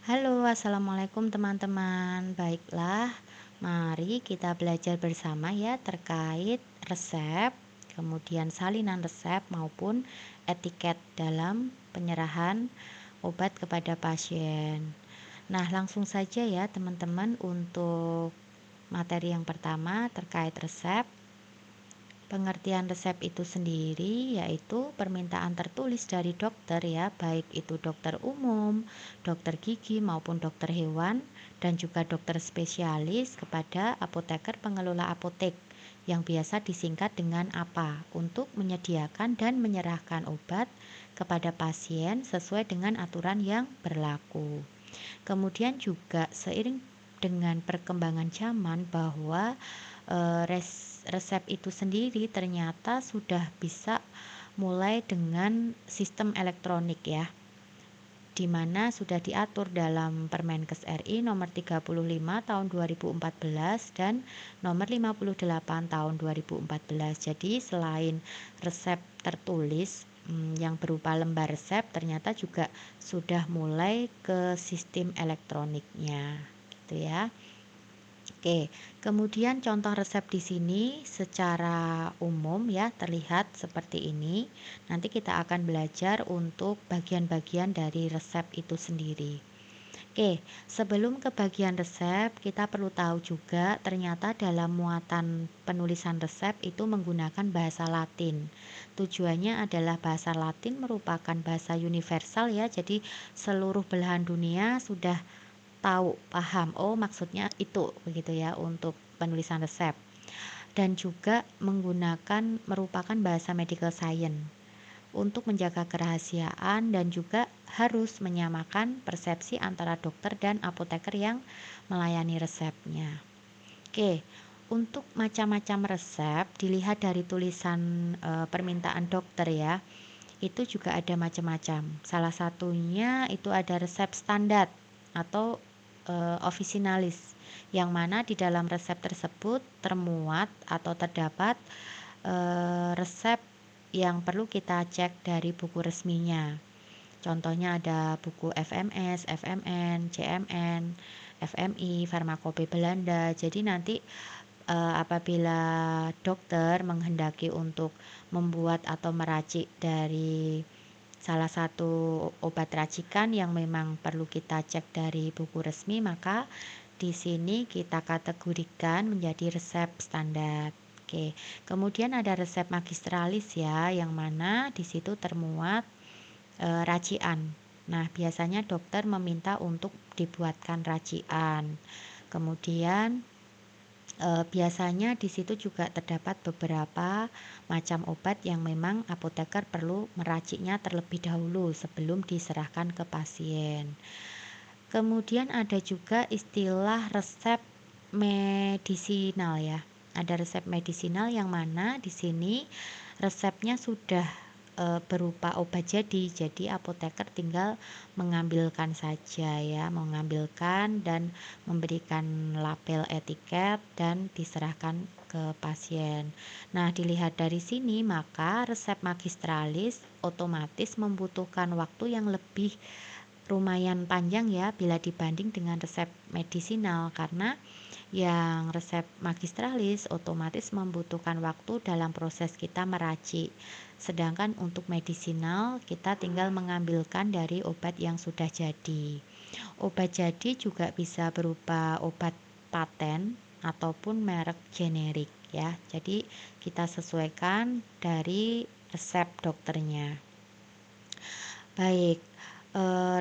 Halo, assalamualaikum teman-teman. Baiklah, mari kita belajar bersama ya terkait resep, kemudian salinan resep maupun etiket dalam penyerahan obat kepada pasien. Nah, langsung saja ya teman-teman untuk materi yang pertama terkait resep. Pengertian resep itu sendiri yaitu permintaan tertulis dari dokter ya, baik itu dokter umum, dokter gigi maupun dokter hewan dan juga dokter spesialis kepada apoteker pengelola apotek yang biasa disingkat dengan APA untuk menyediakan dan menyerahkan obat kepada pasien sesuai dengan aturan yang berlaku. Kemudian juga seiring dengan perkembangan zaman bahwa resep itu sendiri ternyata sudah bisa mulai dengan sistem elektronik ya, di mana sudah diatur dalam Permenkes RI nomor 35 tahun 2014 dan nomor 58 tahun 2014. Jadi selain resep tertulis yang berupa lembar resep, ternyata juga sudah mulai ke sistem elektroniknya gitu ya. Oke, kemudian contoh resep di sini secara umum ya terlihat seperti ini. Nanti kita akan belajar untuk bagian-bagian dari resep itu sendiri. Oke, sebelum ke bagian resep, kita perlu tahu juga ternyata dalam muatan penulisan resep itu menggunakan bahasa Latin. Tujuannya adalah bahasa Latin merupakan bahasa universal ya, jadi seluruh belahan dunia sudah tahu, paham, oh maksudnya itu begitu ya untuk penulisan resep. Dan juga merupakan bahasa medical science untuk menjaga kerahasiaan dan juga harus menyamakan persepsi antara dokter dan apoteker yang melayani resepnya. Oke, untuk macam-macam resep dilihat dari tulisan permintaan dokter ya. Itu juga ada macam-macam. Salah satunya itu ada resep standar atau officinalis, yang mana di dalam resep tersebut termuat atau terdapat resep yang perlu kita cek dari buku resminya. Contohnya ada buku FMS, FMN, CMN, FMI, Farmakope Belanda. Jadi nanti apabila dokter menghendaki untuk membuat atau meracik dari salah satu obat racikan yang memang perlu kita cek dari buku resmi, maka di sini kita kategorikan menjadi resep standar. Oke, kemudian ada resep magistralis ya, yang mana di situ termuat racian. Nah, biasanya dokter meminta untuk dibuatkan racian. Kemudian biasanya di situ juga terdapat beberapa macam obat yang memang apoteker perlu meraciknya terlebih dahulu sebelum diserahkan ke pasien. Kemudian ada juga istilah resep medisinal ya. Ada resep medisinal yang mana di sini resepnya sudah berupa obat jadi apoteker tinggal mengambilkan saja ya, mengambilkan dan memberikan label etiket dan diserahkan ke pasien. Nah, dilihat dari sini maka resep magistralis otomatis membutuhkan waktu yang lebih lumayan panjang ya bila dibanding dengan resep medisinal, karena yang resep magistralis otomatis membutuhkan waktu dalam proses kita meracik. Sedangkan untuk medisinal kita tinggal mengambilkan dari obat yang sudah jadi. Obat jadi juga bisa berupa obat paten ataupun merek generik ya. Jadi kita sesuaikan dari resep dokternya. Baik,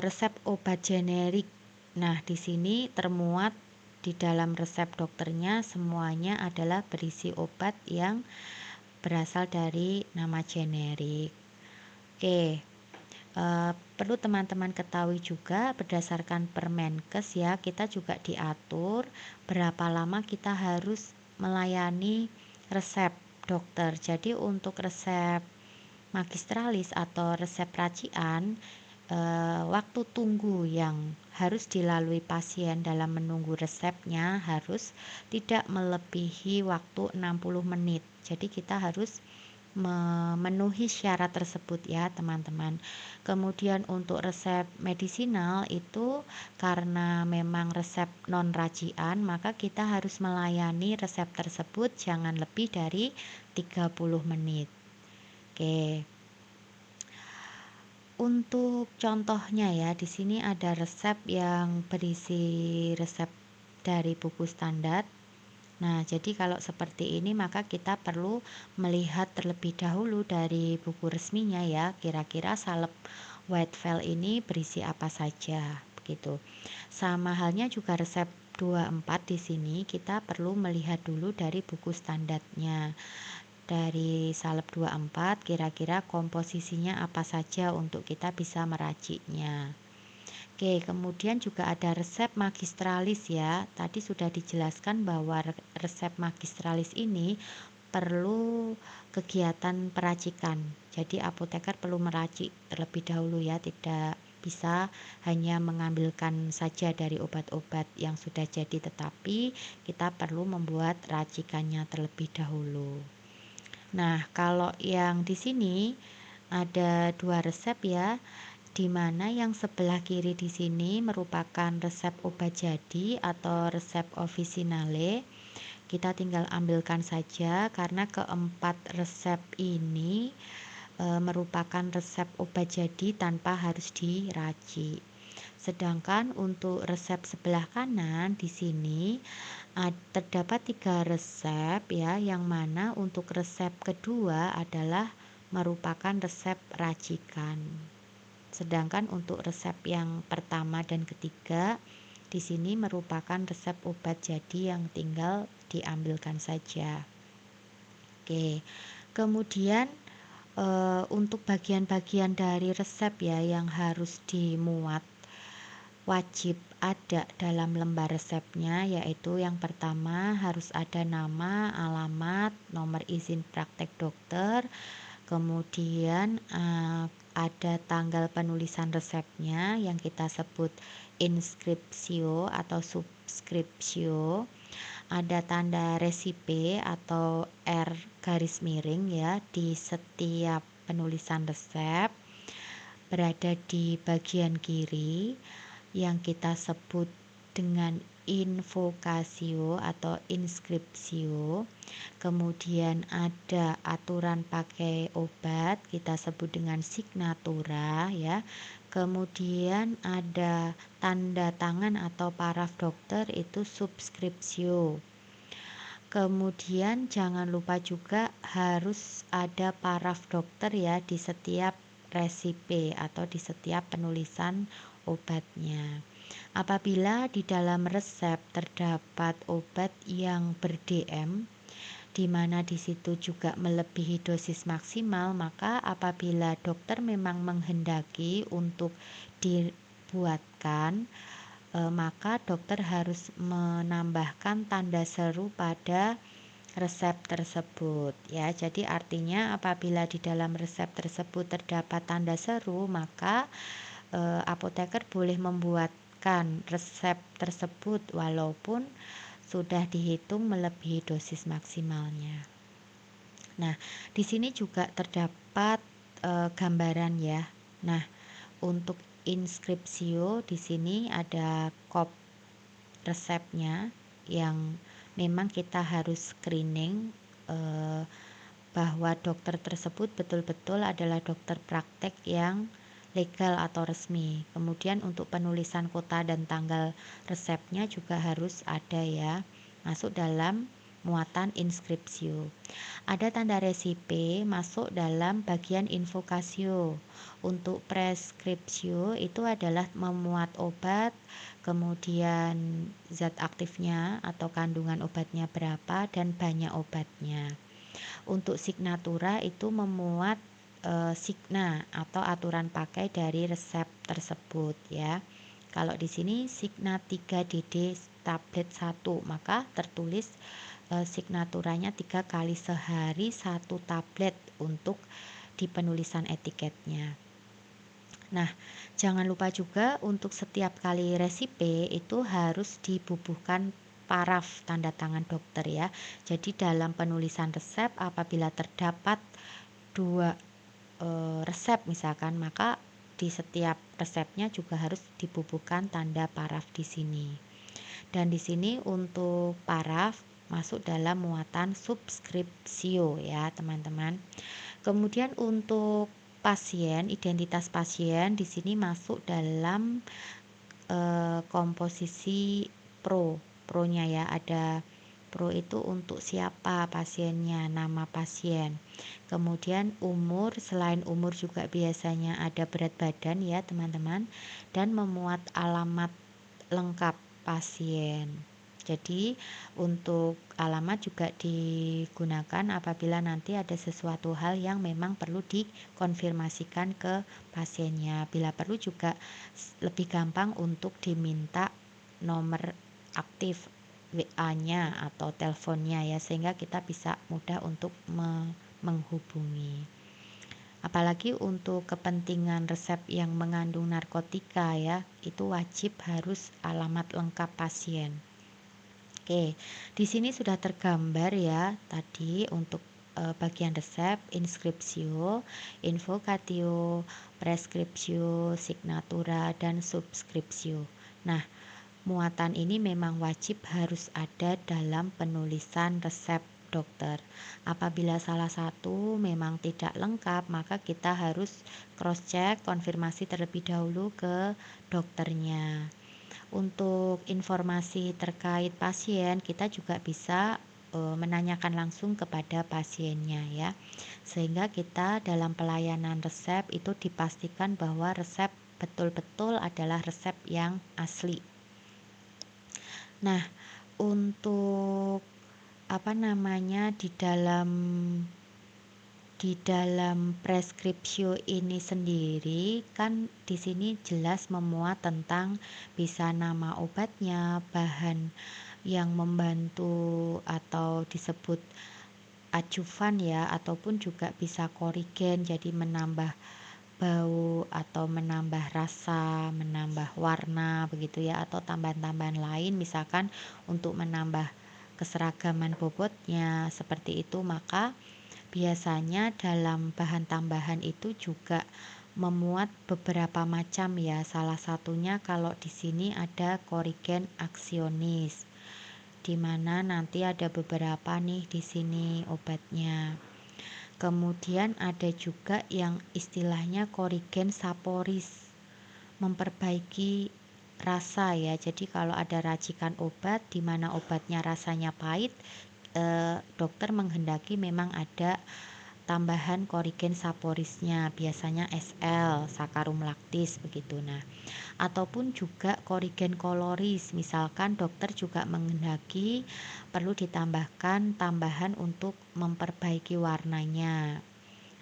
resep obat generik. Nah, di sini termuat di dalam resep dokternya semuanya adalah berisi obat yang berasal dari nama generik. Oke, perlu teman-teman ketahui juga berdasarkan Permenkes ya, kita juga diatur berapa lama kita harus melayani resep dokter. Jadi untuk resep magistralis atau resep racian, waktu tunggu yang harus dilalui pasien dalam menunggu resepnya harus tidak melebihi waktu 60 menit. Jadi kita harus memenuhi syarat tersebut ya teman-teman. Kemudian untuk resep medisinal itu karena memang resep non racian, maka kita harus melayani resep tersebut jangan lebih dari 30 menit. Oke. Untuk contohnya ya, di sini ada resep yang berisi resep dari buku standar. Nah, jadi kalau seperti ini maka kita perlu melihat terlebih dahulu dari buku resminya ya, kira-kira salep white veil ini berisi apa saja, begitu. Sama halnya juga resep 24 di sini kita perlu melihat dulu dari buku standarnya. Dari salep 24 kira-kira komposisinya apa saja untuk kita bisa meraciknya. Oke, kemudian juga ada resep magistralis ya. Tadi sudah dijelaskan bahwa resep magistralis ini perlu kegiatan peracikan. Jadi apoteker perlu meracik terlebih dahulu ya, tidak bisa hanya mengambilkan saja dari obat-obat yang sudah jadi, tetapi kita perlu membuat racikannya terlebih dahulu. Nah, kalau yang di sini ada dua resep ya, di mana yang sebelah kiri di sini merupakan resep obat jadi atau resep officinale. Kita tinggal ambilkan saja karena keempat resep ini merupakan resep obat jadi tanpa harus diracik. Sedangkan untuk resep sebelah kanan di sini terdapat 3 resep ya, yang mana untuk resep kedua adalah merupakan resep racikan. Sedangkan untuk resep yang pertama dan ketiga di sini merupakan resep obat jadi yang tinggal diambilkan saja. Oke. Kemudian untuk bagian-bagian dari resep ya yang harus dimuat wajib ada dalam lembar resepnya, yaitu yang pertama harus ada nama, alamat, nomor izin praktek dokter, kemudian ada tanggal penulisan resepnya yang kita sebut inskripsio atau subskripsio, ada tanda resipe atau R garis miring ya di setiap penulisan resep, berada di bagian kiri yang kita sebut dengan invokasio atau inskripsio. Kemudian ada aturan pakai obat, kita sebut dengan signatura ya. Kemudian ada tanda tangan atau paraf dokter, itu subskripsio. Kemudian jangan lupa juga harus ada paraf dokter ya di setiap resipe atau di setiap penulisan obatnya. Apabila di dalam resep terdapat obat yang ber-DM, di mana di situ juga melebihi dosis maksimal, maka apabila dokter memang menghendaki untuk dibuatkan, maka dokter harus menambahkan tanda seru pada resep tersebut ya. Jadi artinya apabila di dalam resep tersebut terdapat tanda seru, maka apoteker boleh membuatkan resep tersebut walaupun sudah dihitung melebihi dosis maksimalnya. Nah, di sini juga terdapat gambaran ya. Nah, untuk inskripsio di sini ada kop resepnya yang memang kita harus screening bahwa dokter tersebut betul-betul adalah dokter praktek yang legal atau resmi. Kemudian untuk penulisan kota dan tanggal resepnya juga harus ada ya, masuk dalam muatan inskripsio. Ada tanda resipe masuk dalam bagian invokasio. Untuk preskripsio itu adalah memuat obat, kemudian zat aktifnya atau kandungan obatnya berapa dan banyak obatnya. Untuk signatura itu memuat signa atau aturan pakai dari resep tersebut ya. Kalau di sini signa 3DD tablet 1, maka tertulis signaturanya 3 kali sehari 1 tablet untuk di penulisan etiketnya. Nah, jangan lupa juga untuk setiap kali resipe itu harus dibubuhkan paraf tanda tangan dokter ya. Jadi dalam penulisan resep apabila terdapat 2 resep misalkan, maka di setiap resepnya juga harus dibubuhkan tanda paraf di sini. Dan di sini untuk paraf masuk dalam muatan subskripsio ya, teman-teman. Kemudian untuk pasien, identitas pasien di sini masuk dalam komposisi pro-nya ya, ada pro itu untuk siapa pasiennya, nama pasien. Kemudian umur, selain umur juga biasanya ada berat badan ya teman-teman, dan memuat alamat lengkap pasien. Jadi untuk alamat juga digunakan apabila nanti ada sesuatu hal yang memang perlu dikonfirmasikan ke pasiennya. Bila perlu juga lebih gampang untuk diminta nomor aktif WA-nya atau teleponnya ya, sehingga kita bisa mudah untuk menghubungi. Apalagi untuk kepentingan resep yang mengandung narkotika ya, itu wajib harus alamat lengkap pasien. Oke, di sini sudah tergambar ya tadi untuk bagian resep, inskripsio, invocatio, preskripsio, signatura, dan subskripsio. Nah, muatan ini memang wajib harus ada dalam penulisan resep dokter. Apabila salah satu memang tidak lengkap, maka kita harus cross check, konfirmasi terlebih dahulu ke dokternya. Untuk informasi terkait pasien, kita juga bisa menanyakan langsung kepada pasiennya ya. Sehingga kita dalam pelayanan resep itu dipastikan bahwa resep betul-betul adalah resep yang asli. Nah, untuk di dalam preskripsio ini sendiri kan di sini jelas memuat tentang bisa nama obatnya, bahan yang membantu atau disebut ajuvan ya, ataupun juga bisa korigen, jadi menambah bau atau menambah rasa, menambah warna begitu ya, atau tambahan-tambahan lain misalkan untuk menambah keseragaman bobotnya seperti itu. Maka biasanya dalam bahan tambahan itu juga memuat beberapa macam ya. Salah satunya kalau di sini ada korigen aksionis, di mana nanti ada beberapa nih di sini obatnya. Kemudian ada juga yang istilahnya korigen saporis, memperbaiki rasa ya. Jadi kalau ada racikan obat di mana obatnya rasanya pahit, dokter menghendaki memang ada tambahan korigen saporisnya, biasanya SL, sakarum laktis begitu. Nah, ataupun juga korigen koloris, misalkan dokter juga menghendaki perlu ditambahkan tambahan untuk memperbaiki warnanya.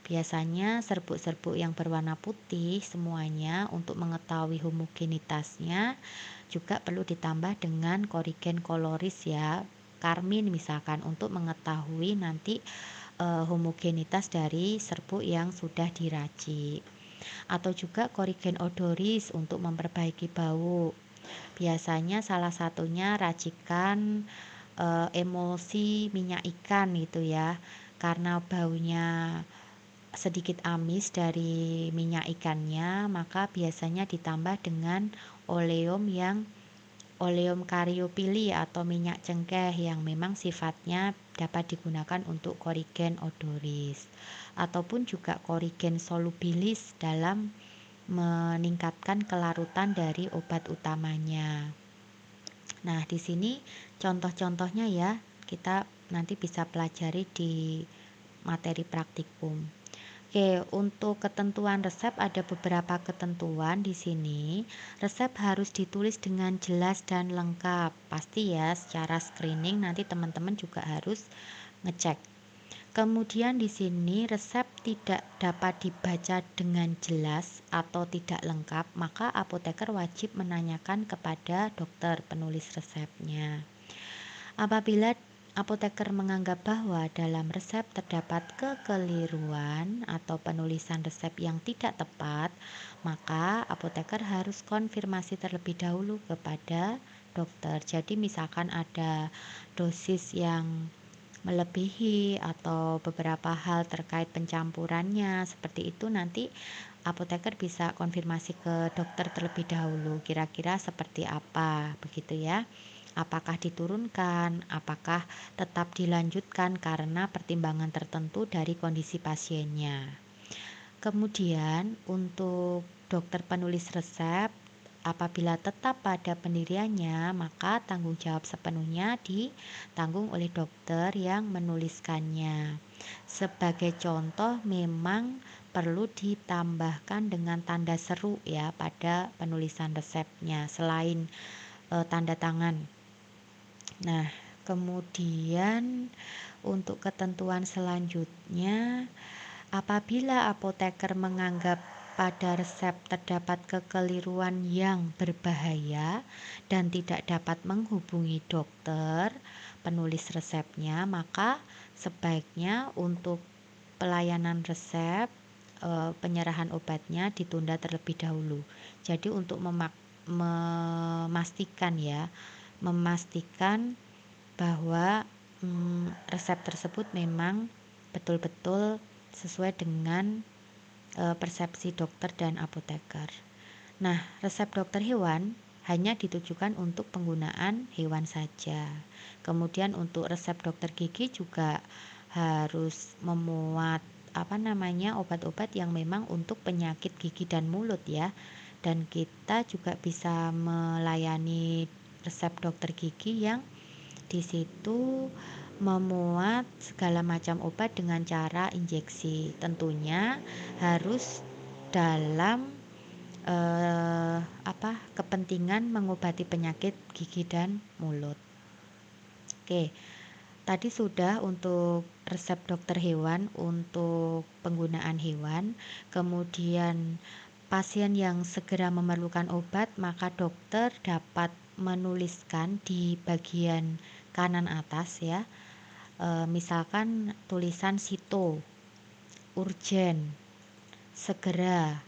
Biasanya serbuk-serbuk yang berwarna putih semuanya untuk mengetahui homogenitasnya juga perlu ditambah dengan korigen koloris ya, karmin misalkan, untuk mengetahui nanti homogenitas dari serbuk yang sudah diracik. Atau juga korigen odoris untuk memperbaiki bau. Biasanya salah satunya racikan emulsi minyak ikan gitu ya, karena baunya sedikit amis dari minyak ikannya, maka biasanya ditambah dengan oleum kariopili atau minyak cengkeh yang memang sifatnya dapat digunakan untuk korigen odoris, ataupun juga korigen solubilis dalam meningkatkan kelarutan dari obat utamanya. Nah, di sini contoh-contohnya ya, kita nanti bisa pelajari di materi praktikum. Oke, untuk ketentuan resep ada beberapa ketentuan di sini. Resep harus ditulis dengan jelas dan lengkap. Pasti ya, secara screening nanti teman-teman juga harus ngecek. Kemudian di sini resep tidak dapat dibaca dengan jelas atau tidak lengkap, maka apoteker wajib menanyakan kepada dokter penulis resepnya. Apabila apoteker menganggap bahwa dalam resep terdapat kekeliruan atau penulisan resep yang tidak tepat, maka apoteker harus konfirmasi terlebih dahulu kepada dokter. Jadi misalkan ada dosis yang melebihi atau beberapa hal terkait pencampurannya seperti itu, nanti apoteker bisa konfirmasi ke dokter terlebih dahulu, kira-kira seperti apa, begitu ya. Apakah diturunkan, apakah tetap dilanjutkan karena pertimbangan tertentu dari kondisi pasiennya. Kemudian untuk dokter penulis resep, apabila tetap pada pendiriannya, maka tanggung jawab sepenuhnya ditanggung oleh dokter yang menuliskannya. Sebagai contoh, memang perlu ditambahkan dengan tanda seru ya pada penulisan resepnya selain tanda tangan. Nah, kemudian untuk ketentuan selanjutnya, apabila apoteker menganggap pada resep terdapat kekeliruan yang berbahaya dan tidak dapat menghubungi dokter penulis resepnya, maka sebaiknya untuk pelayanan resep penyerahan obatnya ditunda terlebih dahulu. Jadi untuk memastikan bahwa resep tersebut memang betul-betul sesuai dengan persepsi dokter dan apoteker. Nah, resep dokter hewan hanya ditujukan untuk penggunaan hewan saja. Kemudian untuk resep dokter gigi juga harus memuat obat-obat yang memang untuk penyakit gigi dan mulut ya. Dan kita juga bisa melayani resep dokter gigi yang di situ memuat segala macam obat dengan cara injeksi. Tentunya harus dalam kepentingan mengobati penyakit gigi dan mulut. Oke, tadi sudah untuk resep dokter hewan untuk penggunaan hewan. Kemudian pasien yang segera memerlukan obat, maka dokter dapat menuliskan di bagian kanan atas ya, misalkan tulisan sito, urgen, segera,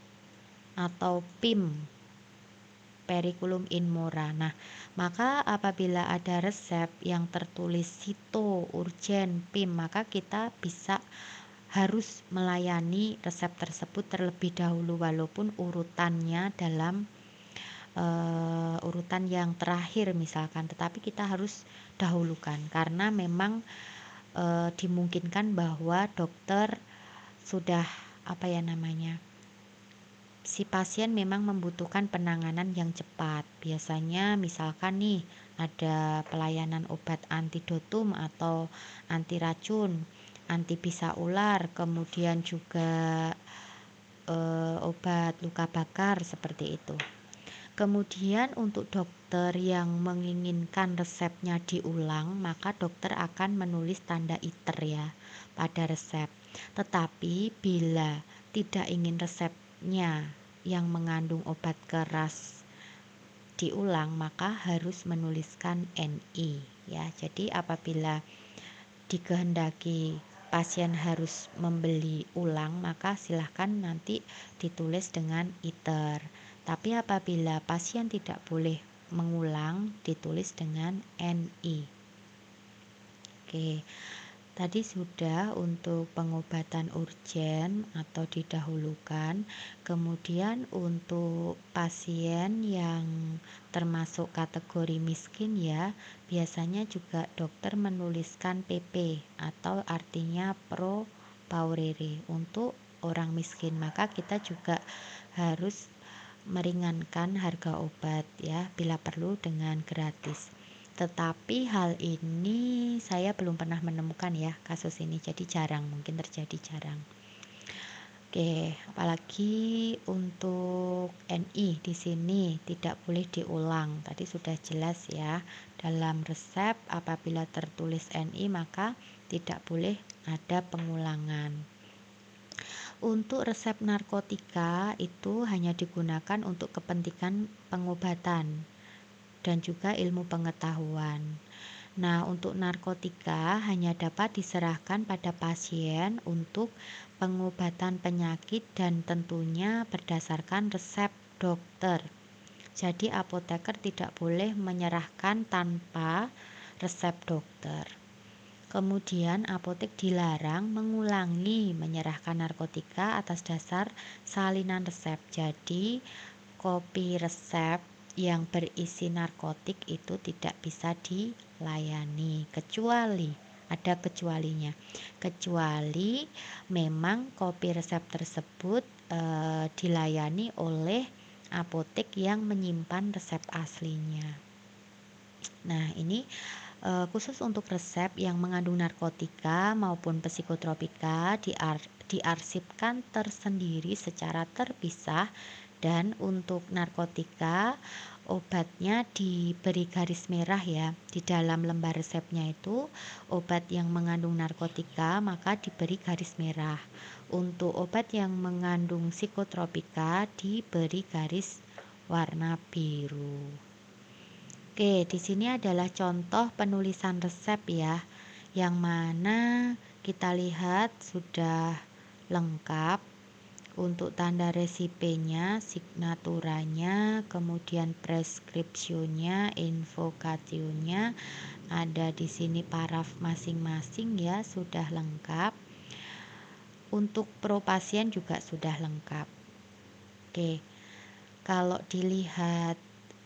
atau PIM, periculum in mora. Nah, maka apabila ada resep yang tertulis sito, urgen, PIM, maka kita harus melayani resep tersebut terlebih dahulu walaupun urutannya dalam urutan yang terakhir misalkan, tetapi kita harus dahulukan karena memang dimungkinkan bahwa dokter sudah si pasien memang membutuhkan penanganan yang cepat. Biasanya misalkan nih ada pelayanan obat antidotum atau anti racun, anti bisa ular, kemudian juga obat luka bakar seperti itu. Kemudian untuk dokter yang menginginkan resepnya diulang, maka dokter akan menulis tanda iter ya pada resep. Tetapi bila tidak ingin resepnya yang mengandung obat keras diulang, maka harus menuliskan NI ya. Jadi apabila dikehendaki pasien harus membeli ulang, maka silahkan nanti ditulis dengan iter. Tapi apabila pasien tidak boleh mengulang, ditulis dengan NI. Oke, tadi sudah untuk pengobatan urgen atau didahulukan. Kemudian untuk pasien yang termasuk kategori miskin ya, biasanya juga dokter menuliskan PP atau artinya pro paurere untuk orang miskin. Maka kita juga harus meringankan harga obat ya, bila perlu dengan gratis. Tetapi hal ini saya belum pernah menemukan ya kasus ini, jadi mungkin terjadi jarang. Oke, apalagi untuk NI di sini tidak boleh diulang. Tadi sudah jelas ya, dalam resep apabila tertulis NI maka tidak boleh ada pengulangan. Untuk resep narkotika itu hanya digunakan untuk kepentingan pengobatan dan juga ilmu pengetahuan. Nah, untuk narkotika hanya dapat diserahkan pada pasien untuk pengobatan penyakit dan tentunya berdasarkan resep dokter. Jadi apoteker tidak boleh menyerahkan tanpa resep dokter. Kemudian apotek dilarang mengulangi menyerahkan narkotika atas dasar salinan resep. Jadi kopi resep yang berisi narkotik itu tidak bisa dilayani, kecuali ada kecualinya. Kecuali memang kopi resep tersebut dilayani oleh apotek yang menyimpan resep aslinya. Nah, ini khusus untuk resep yang mengandung narkotika maupun psikotropika diarsipkan tersendiri secara terpisah, dan untuk narkotika obatnya diberi garis merah ya. Di dalam lembar resepnya itu obat yang mengandung narkotika maka diberi garis merah. Untuk obat yang mengandung psikotropika diberi garis warna biru. Oke, di sini adalah contoh penulisan resep ya, yang mana kita lihat sudah lengkap untuk tanda resipenya, signaturanya, kemudian preskripsinya, invokationnya, ada di sini paraf masing-masing ya, sudah lengkap. Untuk pro pasien juga sudah lengkap. Oke, kalau dilihat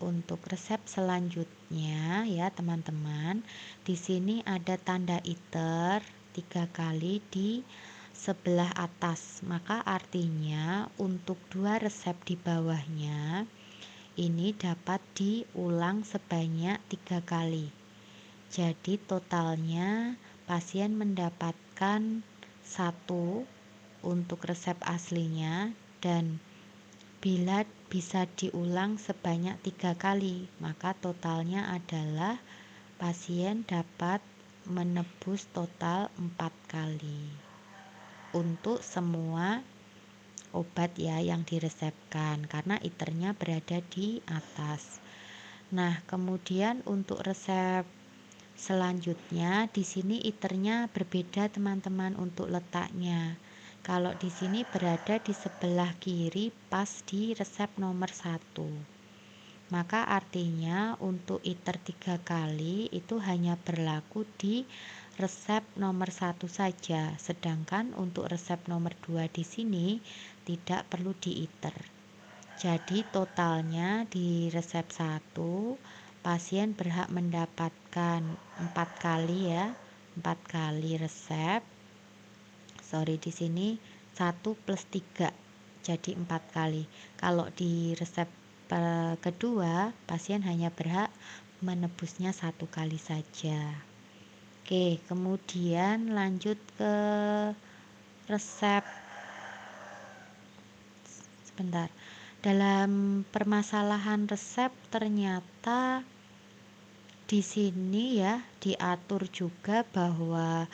untuk resep selanjutnya ya teman-teman, di sini ada tanda iter 3 kali di sebelah atas, maka artinya untuk 2 resep di bawahnya ini dapat diulang sebanyak 3 kali. Jadi totalnya pasien mendapatkan 1 untuk resep aslinya, dan bila bisa diulang sebanyak 3 kali, maka totalnya adalah pasien dapat menebus total 4 kali untuk semua obat ya yang diresepkan, karena iternya berada di atas. Nah, kemudian untuk resep selanjutnya di sini iternya berbeda teman-teman untuk letaknya. Kalau di sini berada di sebelah kiri pas di resep nomor 1. Maka artinya untuk iter 3 kali itu hanya berlaku di resep nomor 1 saja. Sedangkan untuk resep nomor 2 di sini tidak perlu diiter. Jadi totalnya di resep 1 pasien berhak mendapatkan 4 kali ya, 4 kali resep. Di sini 1 plus 3 jadi 4 kali. Kalau di resep kedua pasien hanya berhak menebusnya 1 kali saja. Oke, kemudian lanjut ke resep. Sebentar. Dalam permasalahan resep ternyata di sini ya diatur juga bahwa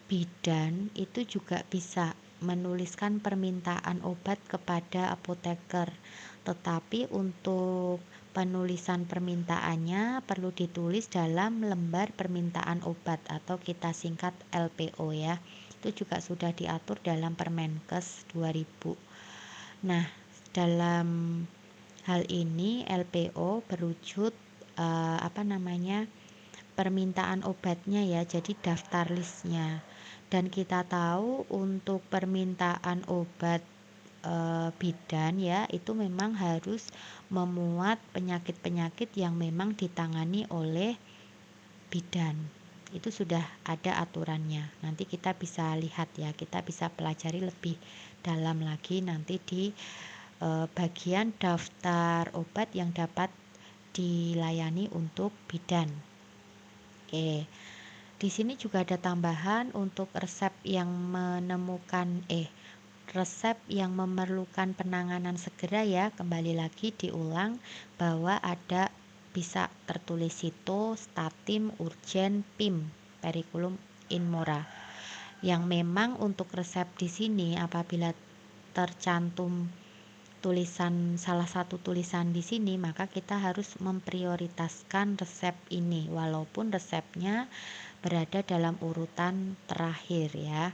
bidan itu juga bisa menuliskan permintaan obat kepada apoteker, tetapi untuk penulisan permintaannya perlu ditulis dalam lembar permintaan obat atau kita singkat LPO ya. Itu juga sudah diatur dalam Permenkes 2000. Nah, dalam hal ini LPO berwujud permintaan obatnya ya, jadi daftar listnya. Dan kita tahu untuk permintaan obat bidan ya, itu memang harus memuat penyakit-penyakit yang memang ditangani oleh bidan. Itu sudah ada aturannya. Nanti kita bisa lihat ya, kita bisa pelajari lebih dalam lagi nanti di bagian daftar obat yang dapat dilayani untuk bidan. Oke. Di sini juga ada tambahan untuk resep yang resep yang memerlukan penanganan segera ya. Kembali lagi diulang bahwa ada bisa tertulis situ, statim, urgen, PIM, periculum in mora. Yang memang untuk resep di sini apabila tercantum salah satu tulisan di sini, maka kita harus memprioritaskan resep ini walaupun resepnya berada dalam urutan terakhir ya.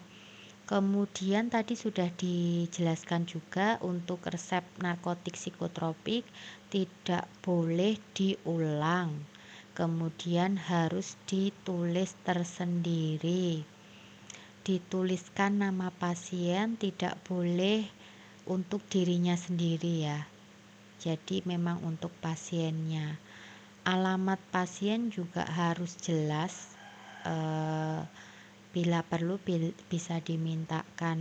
Kemudian tadi sudah dijelaskan juga untuk resep narkotik psikotropik tidak boleh diulang. kemudian harus ditulis tersendiri. Dituliskan nama pasien, tidak boleh untuk dirinya sendiri ya. Jadi memang untuk pasiennya. Alamat pasien juga harus jelas. Bila perlu bisa dimintakan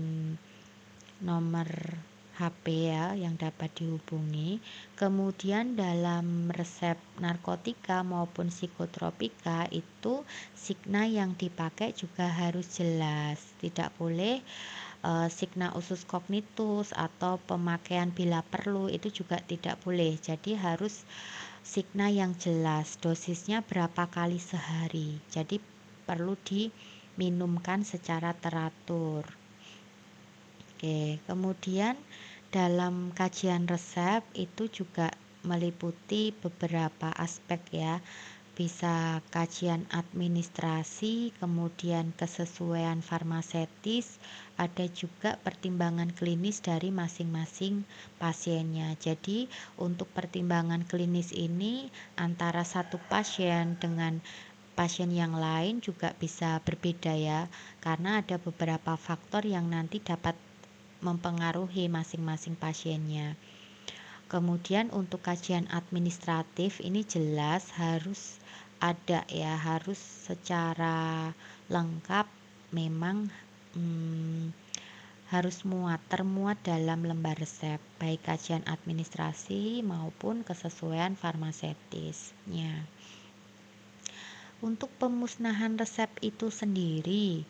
nomor HP ya yang dapat dihubungi. Kemudian dalam resep narkotika maupun psikotropika itu signa yang dipakai juga harus jelas. Tidak boleh signa usus kognitus atau pemakaian bila perlu, itu juga tidak boleh. Jadi harus signa yang jelas, dosisnya berapa kali sehari. Jadi perlu diminumkan secara teratur. Oke, kemudian dalam kajian resep itu juga meliputi beberapa aspek ya. Bisa kajian administrasi, kemudian kesesuaian farmaseutis, ada juga pertimbangan klinis dari masing-masing pasiennya. Jadi untuk pertimbangan klinis ini antara satu pasien dengan pasien yang lain juga bisa berbeda ya, karena ada beberapa faktor yang nanti dapat mempengaruhi masing-masing pasiennya. Kemudian untuk kajian administratif ini jelas harus ada ya, harus secara lengkap memang harus termuat dalam lembar resep, baik kajian administrasi maupun kesesuaian farmaseutisnya. Untuk pemusnahan resep itu sendiri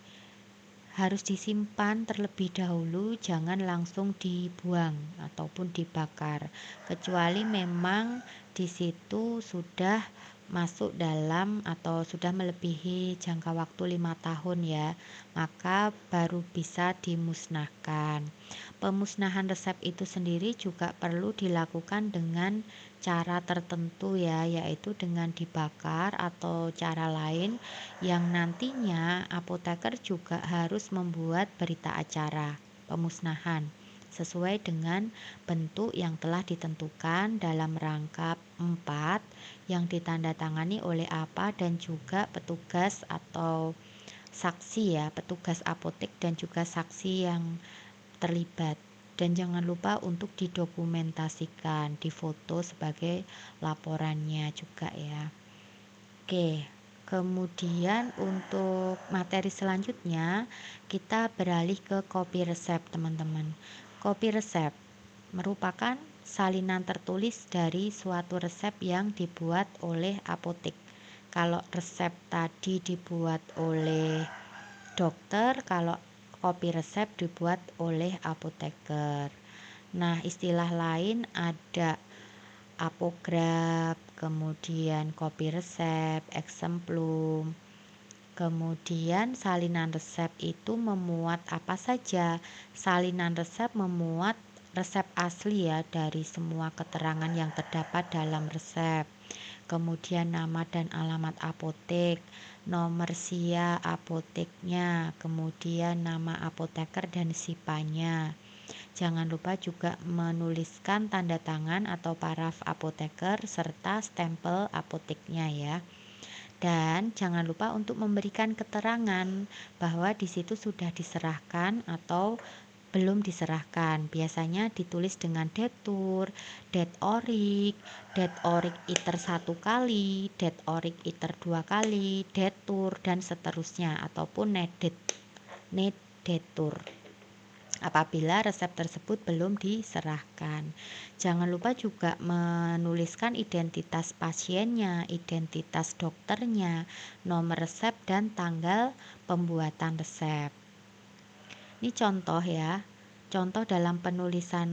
harus disimpan terlebih dahulu, jangan langsung dibuang ataupun dibakar, kecuali memang di situ sudah masuk dalam atau sudah melebihi jangka waktu 5 tahun ya, maka baru bisa dimusnahkan. Pemusnahan resep itu sendiri juga perlu dilakukan dengan cara tertentu ya, yaitu dengan dibakar atau cara lain yang nantinya apoteker juga harus membuat berita acara pemusnahan sesuai dengan bentuk yang telah ditentukan dalam rangkap 4 yang ditandatangani oleh APA dan juga petugas atau saksi ya, petugas apotek dan juga saksi yang terlibat. Dan jangan lupa untuk didokumentasikan, difoto sebagai laporannya juga ya. Oke, kemudian untuk materi selanjutnya kita beralih ke kopi resep teman-teman. Kopi resep merupakan salinan tertulis dari suatu resep yang dibuat oleh apotek. Kalau resep tadi dibuat oleh dokter, kalau kopi resep dibuat oleh apoteker. Nah, istilah lain ada apograf, kemudian kopi resep, exemplum. Kemudian salinan resep itu memuat apa saja? Salinan resep memuat resep asli ya, dari semua keterangan yang terdapat dalam resep. Kemudian nama dan alamat apotek, nomor SIA apoteknya, kemudian nama apoteker dan SIPA-nya. Jangan lupa juga menuliskan tanda tangan atau paraf apoteker serta stempel apoteknya ya. Dan jangan lupa untuk memberikan keterangan bahwa di situ sudah diserahkan atau belum diserahkan. Biasanya ditulis dengan detur, det orik iter 1 kali, det orik iter 2 kali, detur dan seterusnya, ataupun detur apabila resep tersebut belum diserahkan. Jangan lupa juga menuliskan identitas pasiennya, identitas dokternya, nomor resep dan tanggal pembuatan resep. Ini contoh ya, contoh dalam penulisan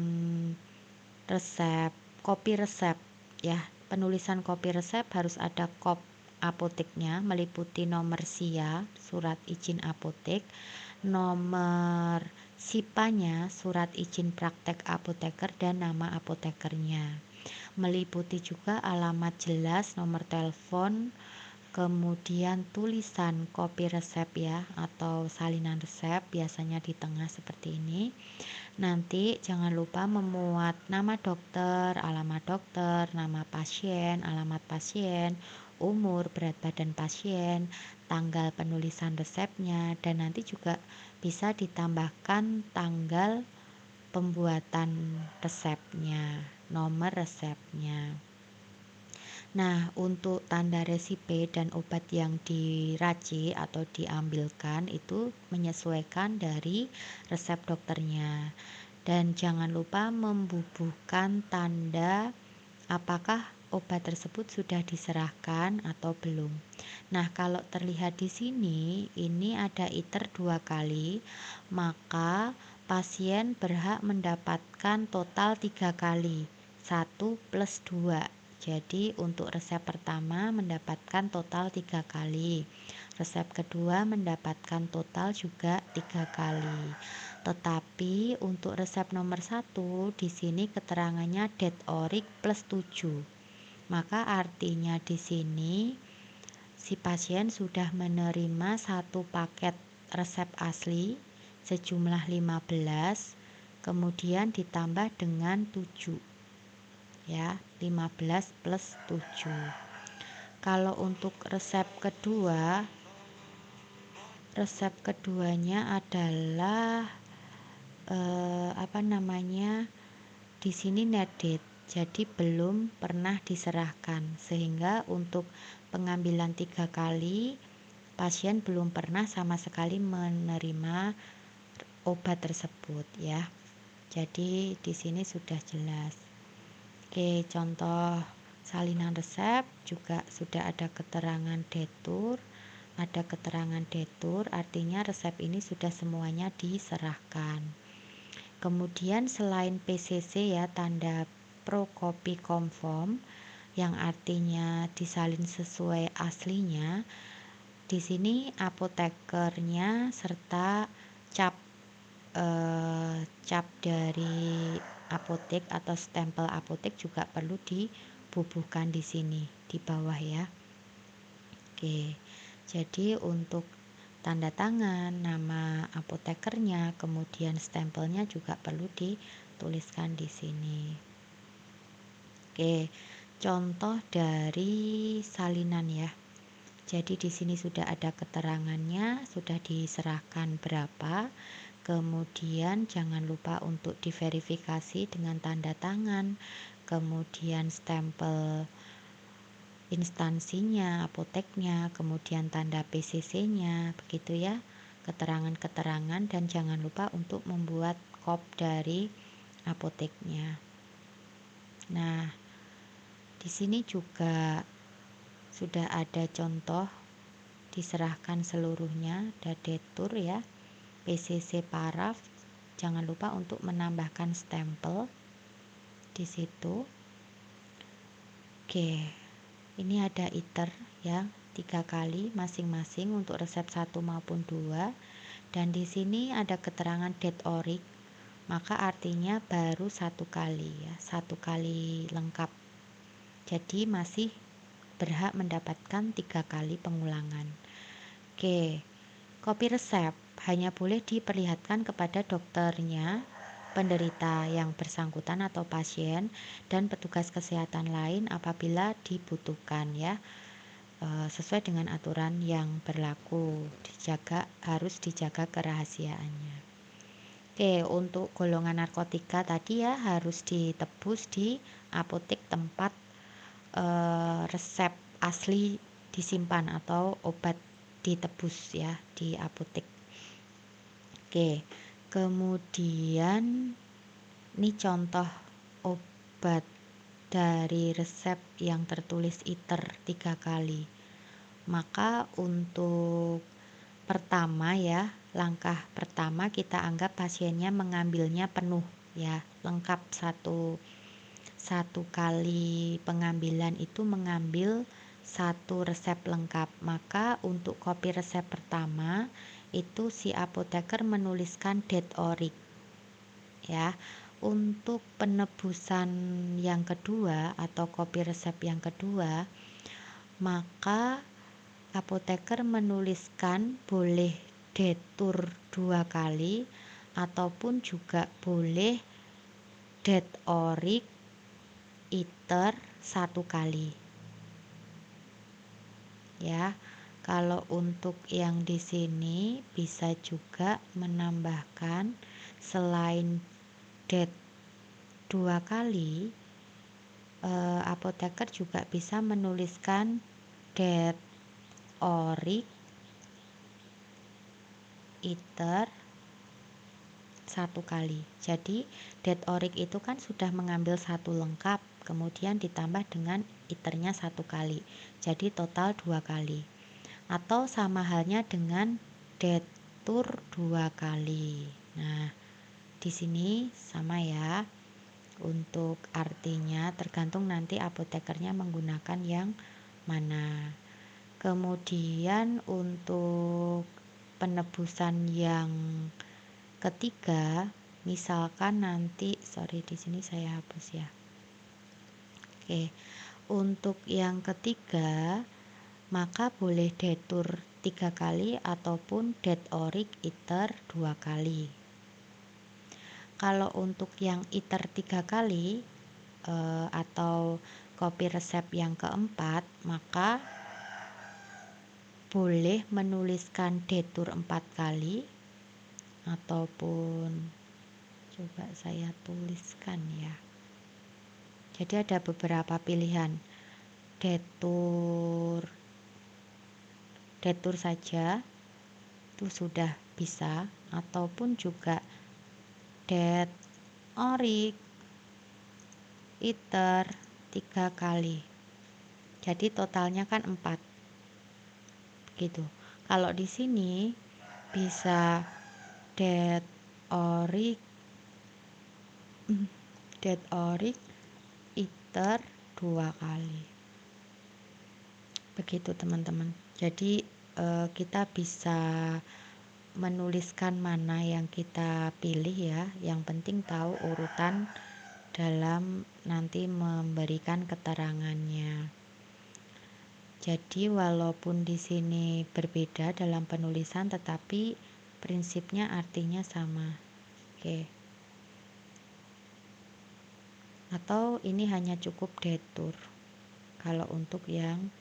resep, kopi resep ya. Penulisan kopi resep harus ada kop apoteknya, meliputi nomor SIA, surat izin apotek, nomor SIPA-nya, surat izin praktek apoteker dan nama apotekernya. Meliputi juga alamat jelas, nomor telepon, kemudian tulisan kopi resep ya atau salinan resep biasanya di tengah seperti ini. Nanti jangan lupa memuat nama dokter, alamat dokter, nama pasien, alamat pasien, umur, berat badan pasien, tanggal penulisan resepnya, dan nanti juga bisa ditambahkan tanggal pembuatan resepnya, nomor resepnya. Nah, untuk tanda resipe dan obat yang diracik atau diambilkan itu menyesuaikan dari resep dokternya. Dan jangan lupa membubuhkan tanda apakah obat tersebut sudah diserahkan atau belum. Nah, kalau terlihat di sini, ini ada iter 2 kali, maka pasien berhak mendapatkan total 3 kali, 1 plus 2. Jadi untuk resep pertama mendapatkan total 3 kali. Resep kedua mendapatkan total juga 3 kali. Tetapi untuk resep nomor 1 di sini keterangannya DET-ORIC plus 7. Maka artinya di sini si pasien sudah menerima satu paket resep asli sejumlah 15, kemudian ditambah dengan 7. Ya, 15 plus 7. Kalau untuk resep keduanya adalah di sini nedit, jadi belum pernah diserahkan, sehingga untuk pengambilan 3 kali pasien belum pernah sama sekali menerima obat tersebut ya. Jadi di sini sudah jelas. Oke, contoh salinan resep juga sudah ada keterangan detur. Ada keterangan detur, artinya resep ini sudah semuanya diserahkan. Kemudian selain PCC ya, tanda Procopy Conform yang artinya disalin sesuai aslinya. Di sini apotekernya serta cap cap dari apotek atau stempel apotek juga perlu dibubuhkan di sini di bawah ya. Oke. Jadi untuk tanda tangan, nama apotekernya, kemudian stempelnya juga perlu dituliskan di sini. Oke. Contoh dari salinan ya. Jadi di sini sudah ada keterangannya, sudah diserahkan berapa. Kemudian jangan lupa untuk diverifikasi dengan tanda tangan, kemudian stempel instansinya, apoteknya, kemudian tanda PCC-nya, begitu ya, keterangan-keterangan, dan jangan lupa untuk membuat kop dari apoteknya. Nah, di sini juga sudah ada contoh diserahkan seluruhnya, ada detur ya. PCC paraf, jangan lupa untuk menambahkan stempel di situ. Oke, ini ada iter ya, 3 kali masing-masing untuk resep 1 maupun 2, dan di sini ada keterangan DET-ORIC, maka artinya baru 1 kali ya, 1 kali lengkap. Jadi masih berhak mendapatkan 3 kali pengulangan. Oke, kopi resep hanya boleh diperlihatkan kepada dokternya, penderita yang bersangkutan atau pasien, dan petugas kesehatan lain apabila dibutuhkan ya, sesuai dengan aturan yang berlaku. Harus dijaga kerahasiaannya. Oke, untuk golongan narkotika tadi ya harus ditebus di apotek tempat resep asli disimpan atau obat ditebus ya di apotek. Oke, kemudian ini contoh obat dari resep yang tertulis iter 3 kali. Maka untuk pertama ya, langkah pertama kita anggap pasiennya mengambilnya penuh ya, lengkap satu kali pengambilan itu mengambil 1 resep lengkap. Maka untuk kopi resep pertama itu si apoteker menuliskan DET-ORIC ya. Untuk penebusan yang kedua atau kopi resep yang kedua, maka apoteker menuliskan boleh detur 2 kali ataupun juga boleh DET-ORIC iter 1 kali. ya. Kalau untuk yang di sini bisa juga menambahkan selain date 2 kali, apoteker juga bisa menuliskan date orik iter 1 kali. Jadi date orik itu kan sudah mengambil 1 lengkap, kemudian ditambah dengan iternya 1 kali. Jadi total 2 kali. Atau sama halnya dengan detur 2 kali. Nah, di sini sama ya. Untuk artinya tergantung nanti apotekernya menggunakan yang mana. Kemudian untuk penebusan yang ketiga, misalkan nanti di sini saya hapus ya. Oke. Untuk yang ketiga, maka boleh detur 3 kali ataupun det orik iter 2 kali. Kalau untuk yang iter 3 kali atau kopi resep yang keempat, maka boleh menuliskan detur 4 kali ataupun coba saya tuliskan ya. Jadi ada beberapa pilihan. Detur saja itu sudah bisa, ataupun juga det orik iter 3 kali. Jadi totalnya kan 4. Begitu. Kalau di sini bisa det orik iter 2 kali. Begitu teman-teman. Jadi kita bisa menuliskan mana yang kita pilih ya. Yang penting tahu urutan dalam nanti memberikan keterangannya. Jadi walaupun di sini berbeda dalam penulisan, tetapi prinsipnya artinya sama. Oke. Atau ini hanya cukup detur kalau untuk yang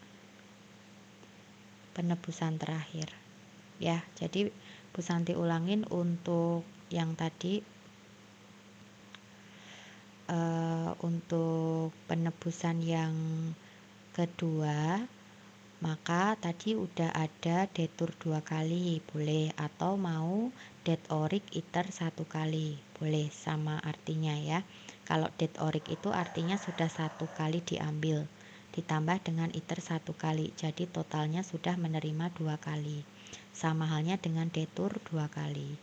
penebusan terakhir ya. Jadi Bu Santi ulangin untuk yang tadi, untuk penebusan yang kedua, maka tadi udah ada detur 2 kali boleh, atau mau det orik iter 1 kali boleh, sama artinya ya. Kalau det orik itu artinya sudah 1 kali diambil ditambah dengan iter 1 kali, jadi totalnya sudah menerima 2 kali. Sama halnya dengan detur 2 kali.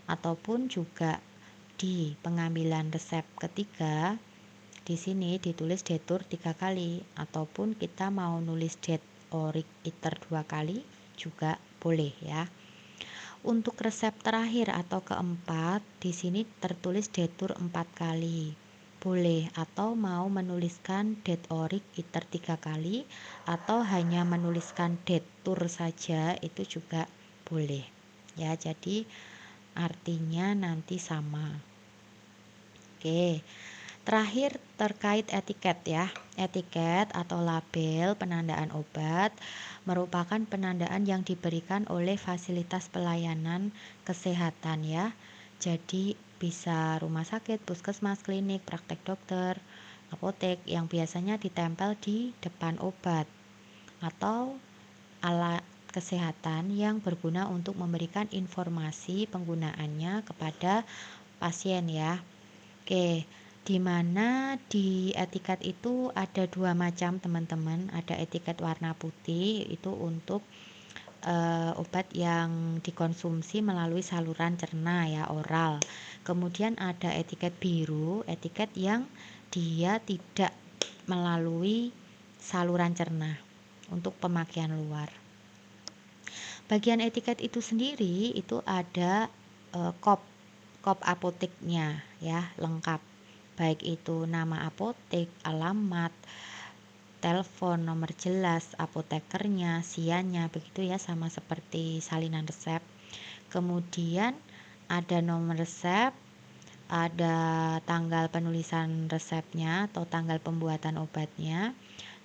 Ataupun juga di pengambilan resep ketiga, di sini ditulis detur 3 kali, ataupun kita mau nulis det orik iter 2 kali juga boleh ya. Untuk resep terakhir atau keempat, di sini tertulis detur 4 kali. Boleh, atau mau menuliskan det orik iter 3 kali atau hanya menuliskan detur saja itu juga boleh. Ya, jadi artinya nanti sama. Oke. Terakhir terkait etiket ya. Etiket atau label penandaan obat merupakan penandaan yang diberikan oleh fasilitas pelayanan kesehatan ya. Jadi bisa rumah sakit, puskesmas, klinik, praktek dokter, apotek yang biasanya ditempel di depan obat atau alat kesehatan yang berguna untuk memberikan informasi penggunaannya kepada pasien ya. Oke. Di mana di etiket itu ada 2 macam teman-teman. Ada etiket warna putih, itu untuk obat yang dikonsumsi melalui saluran cerna ya, oral. Kemudian ada etiket biru, etiket yang dia tidak melalui saluran cerna untuk pemakaian luar. Bagian etiket itu sendiri itu ada kop apoteknya ya, lengkap. Baik itu nama apotek, alamat, telepon, nomor jelas apotekernya, siannya, begitu ya, sama seperti salinan resep. Kemudian ada nomor resep, ada tanggal penulisan resepnya atau tanggal pembuatan obatnya,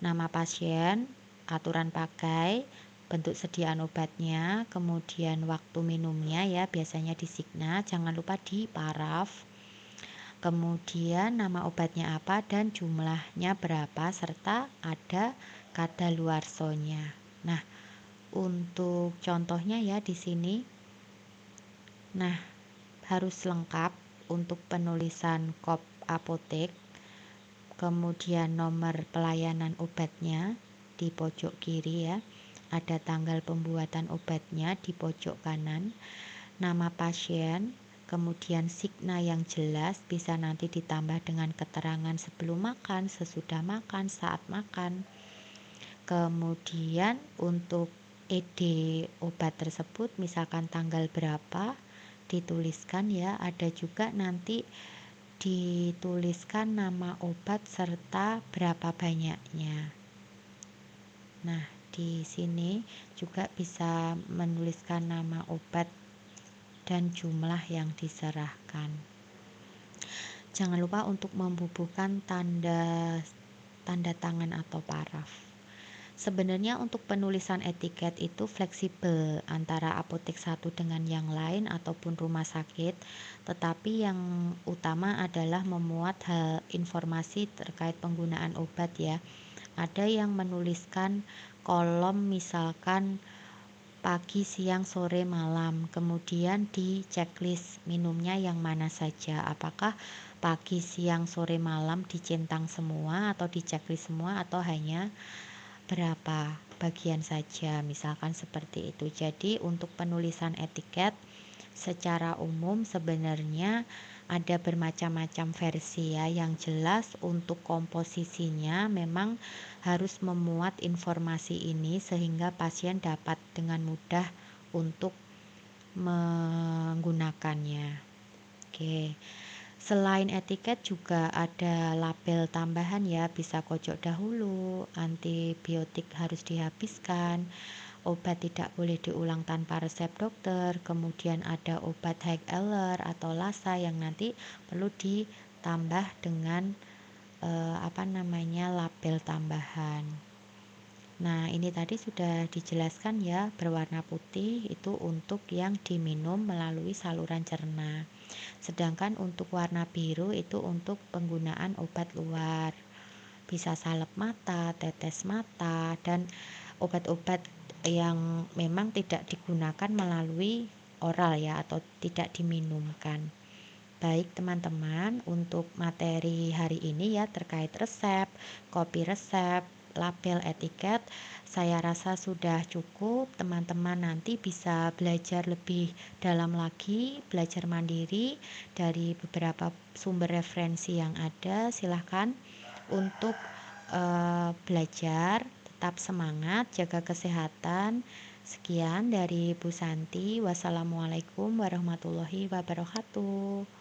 nama pasien, aturan pakai, bentuk sediaan obatnya, kemudian waktu minumnya ya, biasanya di Signa, jangan lupa di paraf. Kemudian nama obatnya apa dan jumlahnya berapa, serta ada kadaluarsonya. Nah, untuk contohnya ya di sini. Nah, harus lengkap untuk penulisan kop apotek, kemudian nomor pelayanan obatnya di pojok kiri ya. Ada tanggal pembuatan obatnya di pojok kanan, nama pasien, kemudian Signa yang jelas, bisa nanti ditambah dengan keterangan sebelum makan, sesudah makan, saat makan. Kemudian untuk ED obat tersebut, misalkan tanggal berapa, dituliskan ya. Ada juga nanti dituliskan nama obat serta berapa banyaknya. Nah, di sini juga bisa menuliskan nama obat dan jumlah yang diserahkan. Jangan lupa untuk membubuhkan tanda tangan atau paraf. Sebenarnya untuk penulisan etiket itu fleksibel antara apotek satu dengan yang lain ataupun rumah sakit, tetapi yang utama adalah memuat hal informasi terkait penggunaan obat ya. Ada yang menuliskan kolom misalkan pagi, siang, sore, malam, kemudian di checklist minumnya yang mana saja, apakah pagi, siang, sore, malam dicentang semua atau di checklist semua, atau hanya berapa bagian saja, misalkan seperti itu. Jadi untuk penulisan etiket secara umum sebenarnya ada bermacam-macam versi ya. Yang jelas untuk komposisinya memang harus memuat informasi ini sehingga pasien dapat dengan mudah untuk menggunakannya. Oke. Selain etiket juga ada label tambahan ya, bisa kocok dahulu, antibiotik harus dihabiskan, obat tidak boleh diulang tanpa resep dokter, kemudian ada obat high alert atau lasa yang nanti perlu ditambah dengan label tambahan. Nah, ini tadi sudah dijelaskan ya, berwarna putih itu untuk yang diminum melalui saluran cerna. Sedangkan untuk warna biru itu untuk penggunaan obat luar. Bisa salep mata, tetes mata, dan obat-obat yang memang tidak digunakan melalui oral ya, atau tidak diminumkan. Baik teman-teman, untuk materi hari ini ya terkait resep, kopi resep, label etiket, saya rasa sudah cukup. Teman-teman nanti bisa belajar lebih dalam lagi, belajar mandiri dari beberapa sumber referensi yang ada. Silahkan untuk belajar, tetap semangat, jaga kesehatan. Sekian dari Bu Santi. Wassalamualaikum warahmatullahi wabarakatuh.